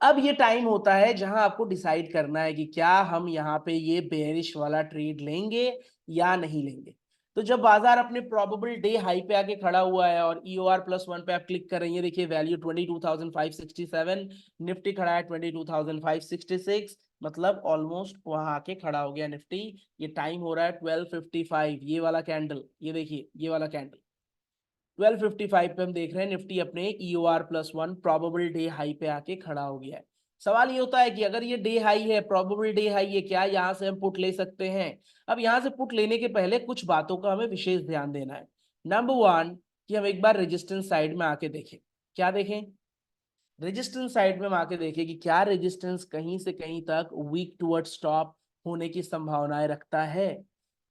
[SPEAKER 1] अब ये टाइम होता है जहां आपको डिसाइड करना है कि क्या हम यहाँ पे ये बेयरिश वाला ट्रेड लेंगे या नहीं लेंगे। तो जब बाजार अपने प्रोबेबल डे हाई पे आके खड़ा हुआ है और EOR+1 पे आप क्लिक करेंगे, देखिए वैल्यू 22,567, निफ्टी खड़ा है 22,566, मतलब ऑलमोस्ट वहां आके खड़ा हो गया निफ्टी। ये टाइम हो रहा है 12:55, ये वाला कैंडल, ये देखिए ये वाला कैंडल 12:55 पे हम देख रहे हैं निफ्टी अपने EOR+1 प्रोबेबल डे हाई पे आके खड़ा हो गया है। सवाल ये होता है कि अगर ये डे हाई है, प्रोबेबल डे हाई है, क्या यहाँ से हम पुट ले सकते हैं? अब यहाँ से पुट लेने के पहले कुछ बातों का हमें विशेष ध्यान देना है। नंबर 1, कि हम एक बार रेजिस्टेंस साइड में आके देखें। क्या देखें? रेजिस्टेंस साइड में हम आके देखें कि क्या रेजिस्टेंस कहीं से कहीं तक वीक टुवर्ड स्टॉप होने की संभावनाएं रखता है।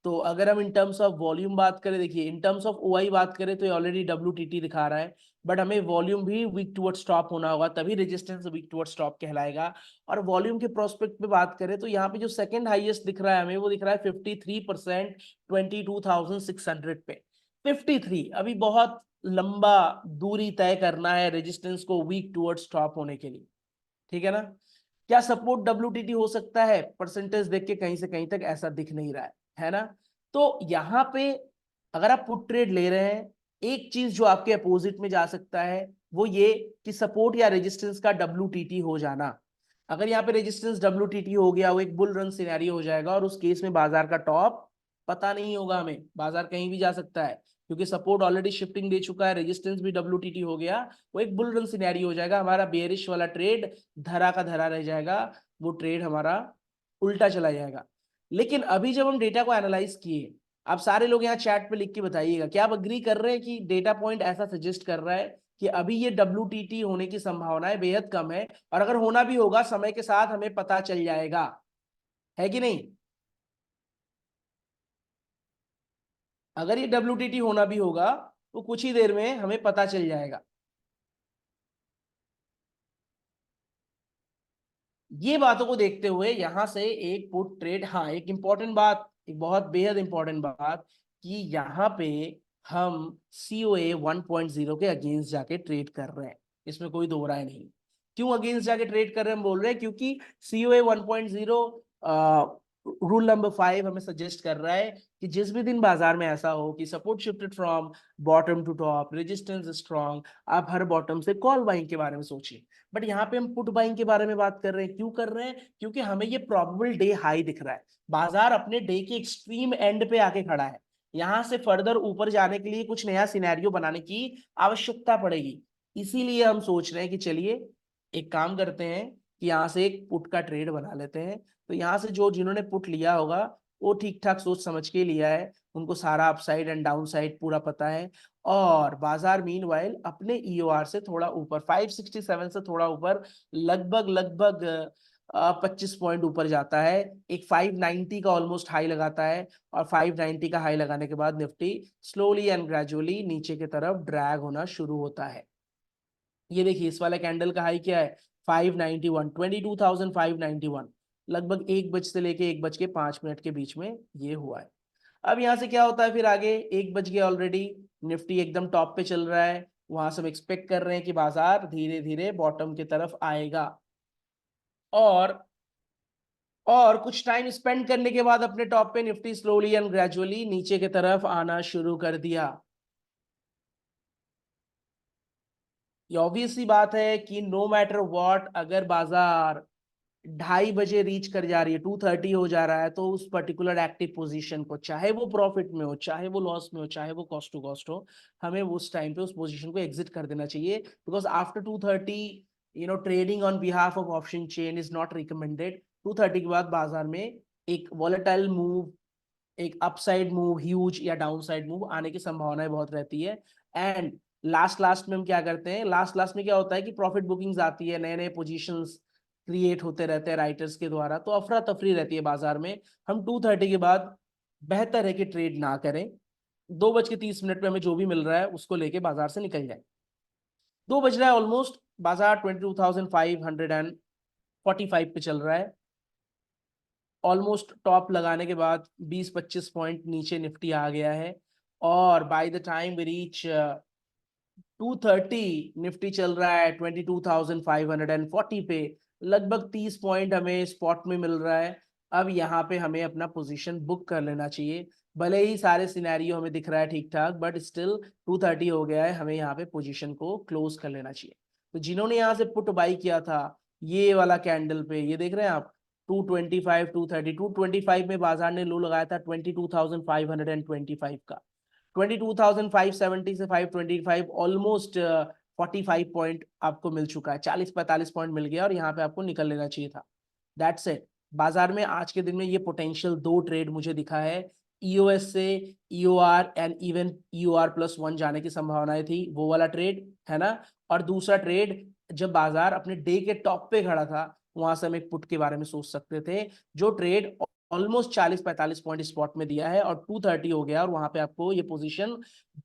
[SPEAKER 1] तो अगर हम इन टर्म्स ऑफ वॉल्यूम बात करें, देखिए इन टर्म्स ऑफ ओआई बात करें तो ये ऑलरेडी डब्ल्यूटीटी दिखा रहा है, बट हमें वॉल्यूम भी वीक टुवर्ड स्टॉप होना होगा, तभी रेजिस्टेंस वीक टुवर्ड स्टॉप कहलाएगा। और वॉल्यूम के प्रोस्पेक्ट पे बात करें तो यहाँ पे जो सेकंड हाईएस्ट दिख रहा है हमें, वो दिख रहा है 53%, 22,600 पे। 53, अभी बहुत लंबा दूरी तय करना है रेजिस्टेंस को वीक टुवर्ड स्टॉप होने के लिए, ठीक है ना। क्या सपोर्ट डब्ल्यूटीटी हो सकता है? परसेंटेज देख के कहीं से कहीं तक ऐसा दिख नहीं रहा है ना। तो यहाँ पे अगर आप पुट ट्रेड ले रहे हैं, एक चीज जो आपके अपोजिट में जा सकता है वो ये कि सपोर्ट या रेजिस्टेंस का डब्ल्यूटीटी हो जाना। अगर यहाँ पे रेजिस्टेंस डब्ल्यूटीटी हो गया, वो एक बुल रन सिनेरियो हो जाएगा, और उस केस में बाजार का टॉप पता नहीं होगा हमें, बाजार कहीं भी जा सकता है, क्योंकि सपोर्ट ऑलरेडी शिफ्टिंग दे चुका है, रेजिस्टेंस भी डब्ल्यूटीटी हो गया, वो एक बुल रन सिनेरियो हो जाएगा, हमारा बेयरिश वाला ट्रेड धरा का धरा रह जाएगा, वो ट्रेड हमारा उल्टा चला जाएगा। लेकिन अभी जब हम डेटा को एनालाइज किए, आप सारे लोग यहाँ चैट पे लिख के बताइएगा, क्या आप अग्री कर रहे हैं कि डेटा पॉइंट ऐसा सजेस्ट कर रहा है कि अभी ये डब्ल्यूटीटी होने की संभावनाएं बेहद कम है, और अगर होना भी होगा समय के साथ हमें पता चल जाएगा, है कि नहीं? अगर ये डब्ल्यूटीटी होना भी होगा तो कुछ ही देर में हमें पता चल जाएगा। ये बातों को देखते हुए यहां से एक पुट ट्रेड, हाँ एक इंपॉर्टेंट बात, एक बहुत बेहद इंपॉर्टेंट बात, कि यहाँ पे हम सीओए 1.0 के अगेंस्ट जाके ट्रेड कर रहे हैं, इसमें कोई दो राय नहीं। क्यों अगेंस्ट जाके ट्रेड कर रहे हैं हम बोल रहे हैं? क्योंकि सीओए 1.0 रूल नंबर 5 हमें सजेस्ट कर रहा है कि जिस भी दिन बाजार में ऐसा हो कि support shifted from bottom to top, resistance strong, आप हर बॉटम से कॉल बाइंग के बारे में सोचिए। बट यहाँ पे हम पुट बाइंग के बारे में बात कर रहे हैं। क्यों कर रहे हैं? क्योंकि हमें ये प्रॉबेबल डे हाई दिख रहा है, बाजार अपने डे के एक्सट्रीम एंड पे आके खड़ा है, यहां से फर्दर ऊपर जाने के लिए कुछ नया सिनेरियो बनाने की आवश्यकता पड़ेगी। इसीलिए हम सोच रहे हैं कि चलिए एक काम करते हैं कि यहाँ से एक पुट का ट्रेड बना लेते हैं। तो यहाँ से जो जिन्होंने पुट लिया होगा वो ठीक ठाक सोच समझ के लिया है, उनको सारा अपसाइड एंड डाउन साइड पूरा पता है। और बाजार मीनवाइल अपने ईओआर से थोड़ा ऊपर 567 से थोड़ा ऊपर, लगभग लगभग 25 पॉइंट ऊपर जाता है, एक 590 का ऑलमोस्ट हाई लगाता है, और 590 का हाई लगाने के बाद निफ्टी स्लोली एंड ग्रेजुअली नीचे की तरफ ड्रैग होना शुरू होता है। ये देखिए इस वाले कैंडल का हाई क्या है? 591, 22,591, लगभग 1 बज से लेके 1 बज के 5 मिनट के बीच में ये हुआ है। अब यहाँ से क्या होता है फिर आगे? 1 बज गया ऑलरेडी, निफ्टी एकदम टॉप पे चल रहा है, वहां से हम एक्सपेक्ट कर रहे हैं कि बाजार धीरे धीरे बॉटम की तरफ आएगा, और कुछ टाइम स्पेंड करने के बाद अपने टॉप पे निफ्टी स्लोली एंड ग्रेजुअली नीचे की तरफ आना शुरू कर दिया। ये ऑब्वियस सी बात है कि नो मैटर व्हाट, अगर बाजार 2:30 बजे रीच कर जा रही है, 2:30 हो जा रहा है, तो उस पर्टिकुलर एक्टिव पोजीशन को, चाहे वो प्रॉफिट में हो, चाहे वो लॉस में हो, चाहे वो कॉस्ट टू कॉस्ट हो, हमें उस टाइम पे उस पोजीशन को एग्जिट कर देना चाहिए। Because after 2:30 trading on behalf of option chain is not recommended. 2:30 के बाद बाजार में एक वॉलेटाइल मूव, एक अपसाइड मूव ह्यूज या डाउनसाइड मूव आने की संभावनाएं बहुत रहती है। एंड लास्ट लास्ट में हम क्या करते हैं? लास्ट लास्ट में क्या होता है कि प्रॉफिट बुकिंग्स आती है, नए नए पोजीशंस क्रिएट होते रहते हैं राइटर्स के द्वारा, तो अफरा तफरी रहती है बाजार में। हम 2:30 के बाद बेहतर है कि ट्रेड ना करें, 2:30 पे हमें जो भी मिल रहा है उसको लेके बाजार से निकल जाए। 2 बज रहा है ऑलमोस्ट, बाजार 22,545 पे चल रहा है, ऑलमोस्ट टॉप लगाने के बाद 20-25 पॉइंट नीचे निफ्टी आ गया है, और by the time we reach 2:30 Nifty चल रहा है 22,540 पे, लगभग 30 पॉइंट हमें स्पॉट में मिल रहा है। अब यहाँ पे हमें अपना पोजीशन बुक कर लेना चाहिए, भले ही सारे सिनेरियो हमें दिख रहा है ठीक ठाक, बट स्टिल 2:30 हो गया है, हमें यहाँ पे पोजीशन को क्लोज कर लेना चाहिए। तो जिन्होंने यहाँ से पुट बाई किया था ये वाला कैंडल पे, ये देख रहे हैं आप 225, 230, 225 में बाजार ने लो लगाया था 22,525 का, 22,570 से 525 ऑलमोस्ट 45 पॉइंट आपको मिल चुका है, 40-45 पॉइंट मिल गया, और यहाँ पे आपको निकल लेना चाहिए था। That's it. बाजार में आज के दिन में ये पोटेंशियल दो ट्रेड मुझे दिखा है, ईओएस से ईओआर एंड इवन ईओआर+1 जाने की संभावनाएं थी, वो वाला ट्रेड है ना, और दूसरा ट्रेड जब बाजार अपने डे के टॉप पे खड़ा था, वहां से हम एक पुट के बारे में सोच सकते थे, जो ट्रेड ऑलमोस्ट 40-45 पॉइंट स्पॉट में दिया है और 230 हो गया, और वहां पे आपको ये पोजीशन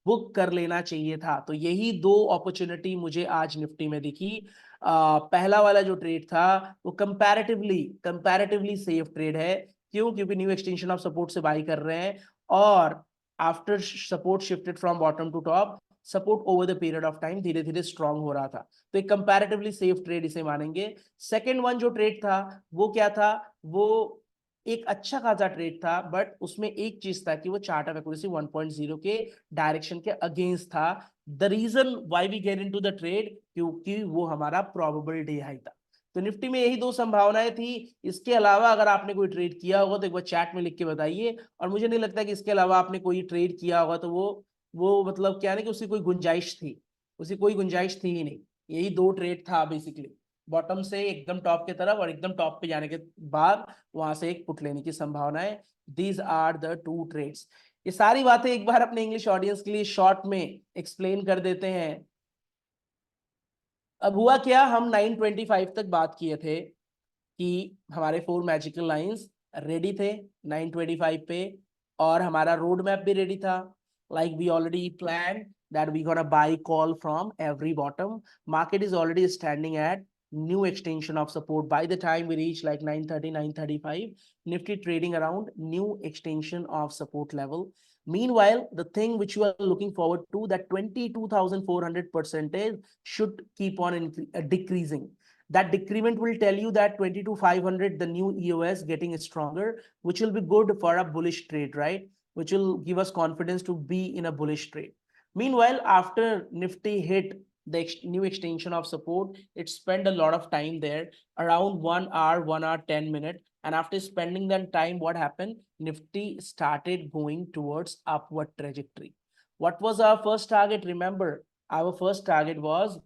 [SPEAKER 1] बुक कर लेना चाहिए था। तो यही दो अपॉर्चुनिटी मुझे आज निफ्टी में दिखी। पहला वाला जो ट्रेड था वो कंपैरेटिवली सेफ ट्रेड है। क्यों? क्योंकि न्यू एक्सटेंशन ऑफ सपोर्ट से बाई कर रहे हैं, और after support shifted from bottom to top, support over the period of time धीरे धीरे स्ट्रांग हो रहा था। तो एक कंपैरेटिवली सेफ ट्रेड इसे मानेंगे। सेकंड वन जो ट्रेड था वो क्या था? वो एक अच्छा खासा ट्रेड था, बट उसमें एक चीज था कि वो चार्ट ऑफ एक्यूरेसी 1.0 के डायरेक्शन के अगेंस्ट था। The reason why we get into the trade, क्योंकि वो हमारा प्रोबेबल डे हाई था। तो निफ्टी में यही दो संभावनाएं थी। इसके अलावा अगर आपने कोई ट्रेड किया होगा तो एक बार चैट में लिख के बताइए, और मुझे नहीं लगता कि इसके अलावा आपने कोई ट्रेड किया होगा, तो वो मतलब क्या है कि उसकी कोई गुंजाइश थी, उसकी कोई गुंजाइश थी ही नहीं। यही दो ट्रेड था बेसिकली, बॉटम से एकदम टॉप की तरफ और एकदम टॉप पे जाने के बाद वहां से एक पुट लेने की संभावना है। These are the two trades. ये सारी बातें एक बार अपने इंग्लिश ऑडियंस के लिए शॉर्ट में एक्सप्लेन कर देते हैं। अब हुआ क्या, हम 925 तक बात किए थे कि हमारे 4 मैजिकल लाइंस रेडी थे 925 पे, और हमारा रोड मैप भी रेडी था। Like we already plan that we gonna buy call from every bottom. Market is already standing at new extension of support. By the time we reach like 930, 935, Nifty trading around new extension of support level. Meanwhile, the thing which you are looking forward to, that 22,400 percentage should keep on decreasing. That decrement will tell you that 22,500, the new EOS getting stronger, which will be good for a bullish trade, right? Which will give us confidence to be in a bullish trade. Meanwhile, after Nifty hit the new extension of support, it spent a lot of time there, around 1 hour, 10 minutes. And after spending that time, what happened? Nifty started going towards upward trajectory. What was our first target? Remember, our first target was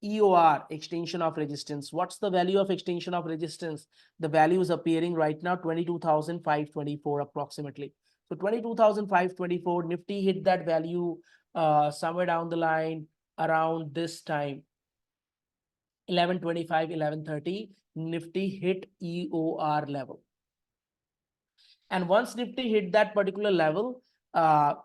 [SPEAKER 1] EOR, extension of resistance. What's the value of extension of resistance? The value is appearing right now 22,524 approximately. So 22,524, Nifty hit that value somewhere down the line around this time. 1125, 1130, Nifty hit EOR level. And once Nifty hit that particular level,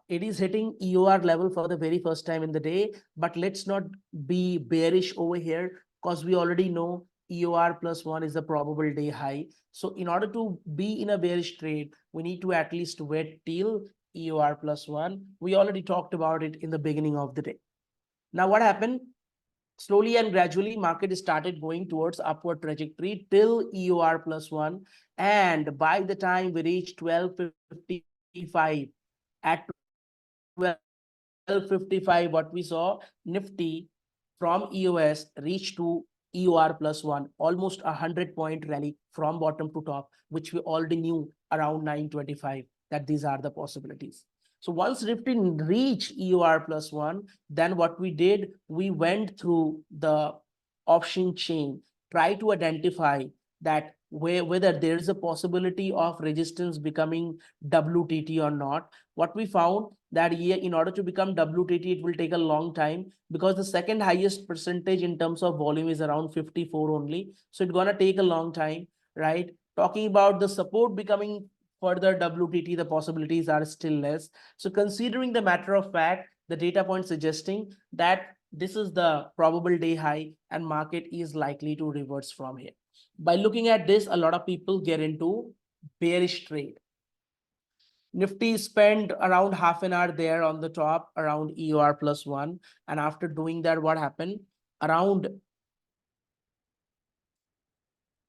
[SPEAKER 1] it is hitting EOR level for the very first time in the day. But let's not be bearish over here, because we already know EOR plus 1 is the probable day high. So in order to be in a bearish trade, we need to at least wait till EOR plus 1. We already talked about it in the beginning of the day. Now what happened? Slowly and gradually, market started going towards upward trajectory till EOR plus 1. And by the time we reached 1255, at 1255, what we saw, Nifty from EOS reached to EOR plus 1, almost 100-point rally from bottom to top, which we already knew around 925, that these are the possibilities. So once Nifty reached EOR plus 1, then what we did, we went through the option chain, try to identify that whether there is a possibility of resistance becoming WTT or not. What we found that in order to become WTT, it will take a long time, because the second highest percentage in terms of volume is around 54 only. So it's gonna take a long time, right? Talking about the support becoming further WTT, the possibilities are still less. So considering the matter of fact, the data point suggesting that this is the probable day high and market is likely to reverse from here. By looking at this, a lot of people get into bearish trade. Nifty spent around half an hour there on the top around EOR plus 1. And after doing that, what happened? Around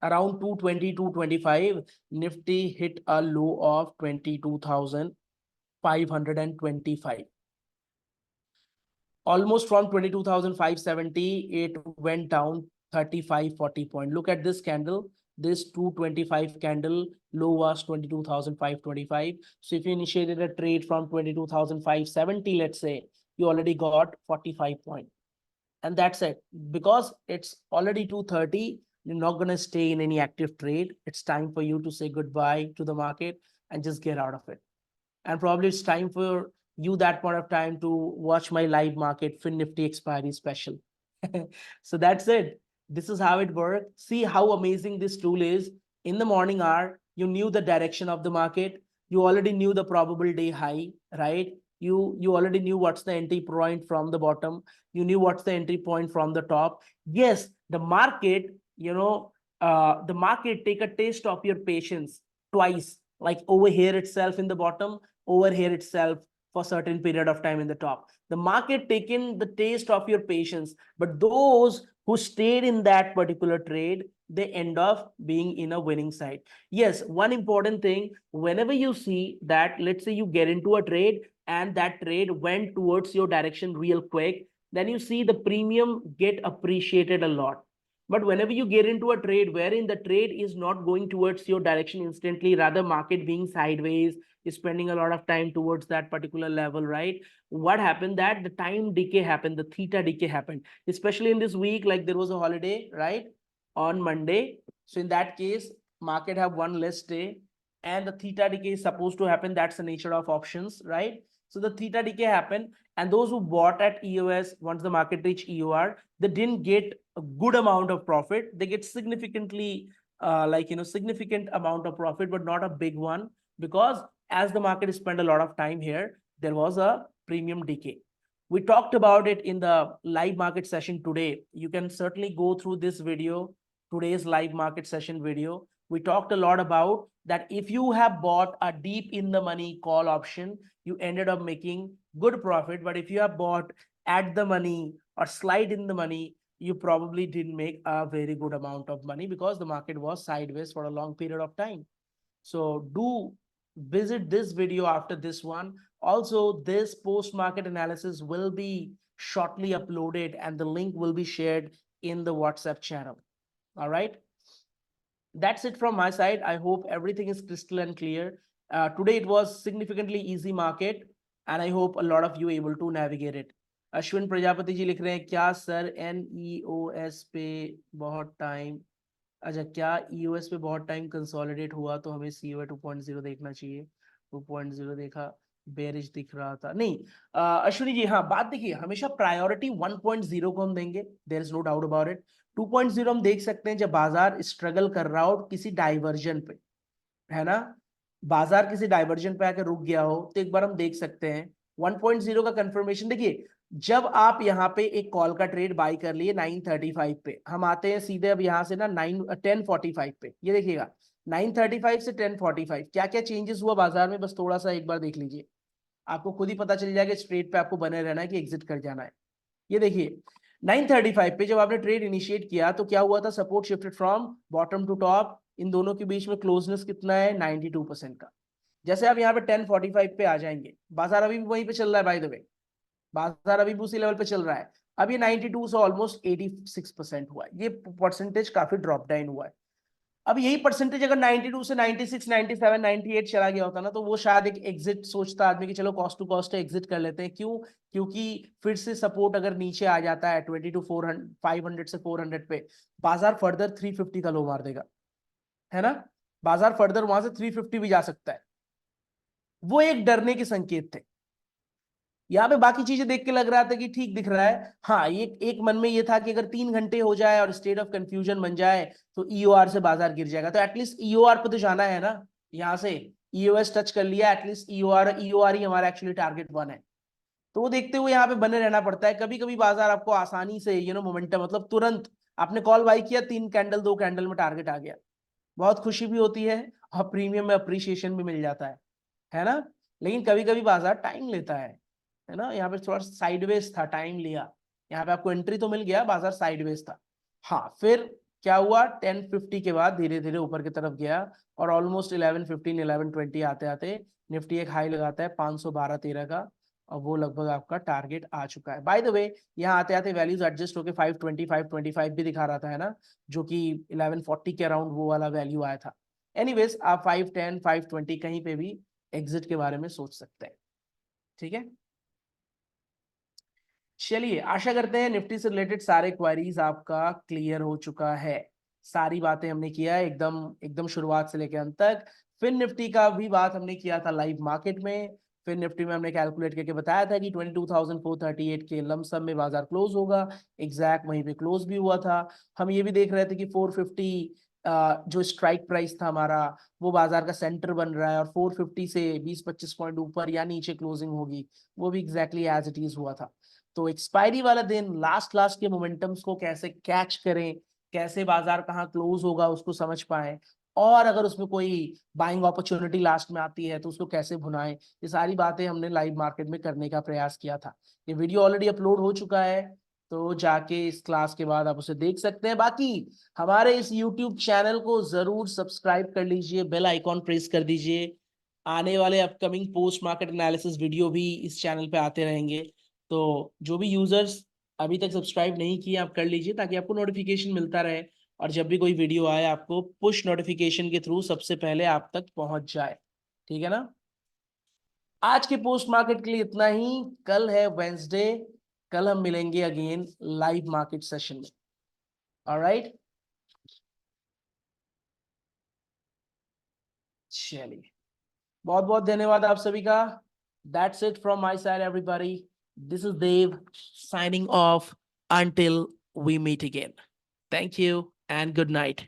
[SPEAKER 1] 220, 225, Nifty hit a low of 22,525. Almost from 22,570, it went down 35, 40 point. Look at this candle. This 225 candle low was 22,525. So if you initiated a trade from 22,570, let's say, you already got 45 point. And that's it. Because it's already 230, you're not going to stay in any active trade. It's time for you to say goodbye to the market and just get out of it. And probably it's time for you that point of time to watch my live market FinNifty expiry special. So that's it. This is how it works. See how amazing this tool is. In the morning hour, you knew the direction of the market. You already knew the probable day high, right? You already knew what's the entry point from the bottom. You knew what's the entry point from the top. Yes, the market, the market take a taste of your patience twice, like over here itself in the bottom, over here itself for certain period of time in the top. The market taken the taste of your patience, but those who stayed in that particular trade, they end up being in a winning side. Yes, one important thing, whenever you see that, let's say you get into a trade and that trade went towards your direction real quick, then you see the premium get appreciated a lot. But whenever you get into a trade wherein the trade is not going towards your direction instantly, rather market being sideways, spending a lot of time towards that particular level, right? What happened, that the time decay happened, the theta decay happened, especially in this week, like there was a holiday, right, on Monday. So in that case, market have one less day and the theta decay is supposed to happen. That's the nature of options, right? So the theta decay happened, and those who bought at EOS, once the market reached EOR, they didn't get a good amount of profit. They get significantly significant amount of profit, but not a big one, because as the market spent a lot of time here, there was a premium decay. We talked about it in the live market session today. You can certainly go through this video, today's live market session video. We talked a lot about that. If you have bought a deep in the money call option, you ended up making good profit. But if you have bought at the money or slide in the money, you probably didn't make a very good amount of money because the market was sideways for a long period of time. So do visit this video after this one. Also, this post-market analysis will be shortly uploaded and the link will be shared in the WhatsApp channel. All right. That's it from my side. I hope everything is crystal and clear. Today it was significantly easy market and I hope a lot of you able to navigate it. Ashwin Prajapati ji लिख रहे हैं, क्या सर NEOS पे बहुत टाइम, अच्छा क्या EOS पे बहुत टाइम कंसोलिडेट हुआ तो हमें COA 2.0 देखना चाहिए? 2.0 देखा, बेरिश दिख रहा था नहीं। अश्विनी जी, हाँ बात देखिए, हमेशा प्रायोरिटी 1.0 को हम देंगे, there is no doubt about it. 2.0 हम देख सकते हैं जब बाजार स्ट्रगल कर रहा हो किसी डाइवर्जन पे, है ना, बाजार किसी डाइवर्जन पे आकर रुक गया हो तो एक बार हम देख सकते हैं 1.0 का कंफर्मेशन। देखिए, जब आप यहाँ पे एक कॉल का ट्रेड बाई कर लिए 935 पे, हम आते हैं सीधे अब यहाँ से ना 1045 पे, ये देखिएगा 935 से 1045 क्या क्या चेंजेस हुआ बाजार में, बस थोड़ा सा एक बार देख लीजिए, आपको खुद ही पता चल जाएगा स्ट्रेट पे आपको बने रहना है कि एग्जिट कर जाना है। ये देखिए 935 पे जब आपने ट्रेड इनिशिएट किया तो क्या हुआ था, support shifted from bottom to top, इन दोनों के बीच में क्लोजनेस कितना है 92% का। जैसे आप यहाँ पे 1045 पे आ जाएंगे, बाजार अभी भी वहीं पे चल रहा है, बाय द वे बाजार अभी भी उसी लेवल पे चल रहा है, अब ये 92 से ऑलमोस्ट 86% हुआ है, ये परसेंटेज काफी ड्रॉप डाउन हुआ है। अब यही परसेंटेज अगर 92 से 96, 97, 98 चला गया होता ना, तो वो शायद एक एग्जिट सोचता आदमी कि चलो कॉस्ट टू कॉस्ट एग्जिट कर लेते हैं। क्यों? क्योंकि फिर से सपोर्ट अगर नीचे आ जाता है 20 टू 400, 500 से 400 पे, बाजार फर्दर 350 का लो मार देगा, है ना, बाजार फर्दर वहां से 350 भी जा सकता है। वो एक डरने के संकेत थे। यहाँ पे बाकी चीजें देख के लग रहा था कि ठीक दिख रहा है। हाँ, ये एक मन में ये था कि अगर 3 घंटे हो जाए और स्टेट ऑफ कंफ्यूजन बन जाए तो ईओआर से बाजार गिर जाएगा, तो एटलीस्ट ईओआर पे तो जाना है ना। यहाँ से ईओएस टच कर लिया, एटलीस्ट ईओआर ही हमारा एक्चुअली टारगेट 1 है, तो वो देखते हुए यहाँ पे बने रहना पड़ता है। कभी कभी बाजार आपको आसानी से मोमेंटम, मतलब तुरंत आपने कॉल बाई किया, 3 कैंडल 2 कैंडल में टारगेट आ गया, बहुत खुशी भी होती है और प्रीमियम में अप्रिसिएशन भी मिल जाता है ना। लेकिन कभी कभी बाजार टाइम लेता है ना। यहाँ पे थोड़ा साइडवेज था, टाइम लिया, यहाँ पे आपको एंट्री तो मिल गया, बाजार साइडवेज था। हाँ, फिर क्या हुआ, 1050 के बाद धीरे धीरे ऊपर की तरफ गया और ऑलमोस्ट 1115 1120 आते आते निफ्टी एक हाई लगाता है 512-13 का, और वो लगभग आपका टारगेट आ चुका है। बाय द वे, यहाँ आते आते वैल्यूज एडजस्ट होकर 520 525 भी दिखा रहा था, है ना, जो कि 1140 के अराउंड वो वाला वैल्यू आया था। एनीवेज, आप 510 520 कहीं पे भी एग्जिट के बारे में सोच सकते हैं, ठीक है। चलिए, आशा करते हैं निफ्टी से रिलेटेड सारे क्वेरीज आपका क्लियर हो चुका है। सारी बातें हमने किया है एकदम शुरुआत से लेकर अंत तक। फिर निफ्टी का भी बात हमने किया था लाइव मार्केट में, फिर निफ्टी में हमने कैलकुलेट करके बताया था कि 22,438 के लमसम में बाजार क्लोज होगा, एग्जैक्ट वहीं पे क्लोज भी हुआ था। हम ये भी देख रहे थे कि 450 जो स्ट्राइक प्राइस था हमारा, वो बाजार का सेंटर बन रहा है, और 450 से 20-25 पॉइंट ऊपर या नीचे क्लोजिंग होगी, वो भी एग्जैक्टली एज इट इज हुआ था। तो एक्सपायरी वाला दिन लास्ट के मोमेंटम्स को कैसे कैच करें, कैसे बाजार कहाँ क्लोज होगा उसको समझ पाए, और अगर उसमें कोई बाइंग अपॉर्चुनिटी लास्ट में आती है तो उसको कैसे भुनाएं, ये सारी बातें हमने लाइव मार्केट में करने का प्रयास किया था। ये वीडियो ऑलरेडी अपलोड हो चुका है, तो जाके इस क्लास के बाद आप उसे देख सकते हैं। बाकी हमारे इस YouTube चैनल को जरूर सब्सक्राइब कर लीजिए, बेल आइकॉन प्रेस कर दीजिए, आने वाले upcoming post market analysis video भी इस चैनल पे आते रहेंगे। तो जो भी यूजर्स अभी तक सब्सक्राइब नहीं किए, आप कर लीजिए ताकि आपको नोटिफिकेशन मिलता रहे, और जब भी कोई वीडियो आए आपको पुश नोटिफिकेशन के थ्रू सबसे पहले आप तक पहुंच जाए। ठीक है ना? आज के पोस्ट मार्केट के लिए इतना ही। कल है वेंसडे, कल हम मिलेंगे अगेन लाइव मार्केट सेशन में। ऑलराइट, चलिए, बहुत बहुत धन्यवाद आप सभी का। That's it from my side everybody. This is Dev signing off until we meet again. Thank you and good night.